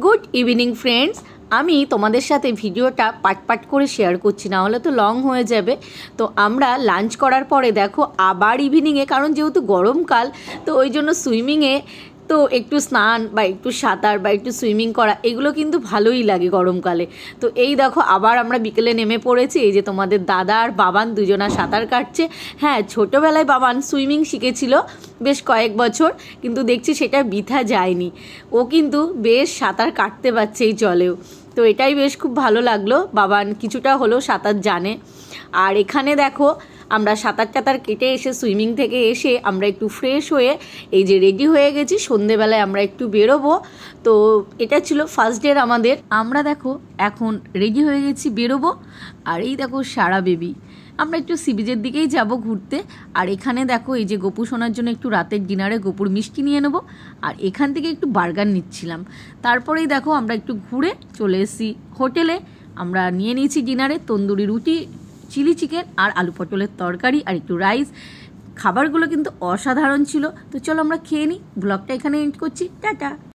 Good evening friends. আমি তোমাদের সাথে ভিডিওটা পাট করে শেয়ার করছি, না হলে তো লং হয়ে যাবে। তো আমরা লাঞ্চ করার পরে দেখো আবার ইভিনিংয়ে, কারণ যেহেতু গরমকাল তো ওই জন্য সুইমিংয়ে তো একটু স্নান বা একটু সাঁতার বা একটু সুইমিং করা এগুলো কিন্তু ভালোই লাগে গরমকালে। তো এই দেখো আবার আমরা বিকেলে নেমে পড়েছি। এই যে তোমাদের দাদা আর বাবান দুজনা সাঁতার কাটছে। হ্যাঁ, ছোটোবেলায় বাবান সুইমিং শিখেছিল বেশ কয়েক বছর, কিন্তু দেখছি সেটা বৃথা যায়নি। ও কিন্তু বেশ সাঁতার কাটতে পারছে এই জলেও। তো এটাই বেশ খুব ভালো লাগলো, বাবান কিছুটা হলেও সাঁতার জানে। আর এখানে দেখো আমরা সাঁতার কেটে এসে সুইমিং থেকে এসে আমরা একটু ফ্রেশ হয়ে এই যে রেডি হয়ে গেছি, সন্ধেবেলায় আমরা একটু বেরোবো। তো এটা ছিল ফার্স্ট ডে আমাদের। আমরা দেখো এখন রেডি হয়ে গেছি বেরোবো। আর এই দেখো সারা বেবি, আমরা একটু সি বিচের দিকেই যাব ঘুরতে। আর এখানে দেখো এই যে গপু সোনার জন্য একটু রাতের ডিনারে গপুর মিষ্টি নিয়ে নেবো। আর এখান থেকে একটু বার্গার নিচ্ছিলাম। তারপরেই দেখো আমরা একটু ঘুরে চলে এসেছি হোটেলে। আমরা নিয়ে নিয়েছি ডিনারে তন্দুরি রুটি, চিলি চিকেন আর আলু পটলের তরকারি আর একটু রাইস। খাবারগুলো কিন্তু অসাধারণ ছিল। তো চলো আমরা খেয়ে নিই। ব্লগটা এখানে এন্ড করছি। টাটা।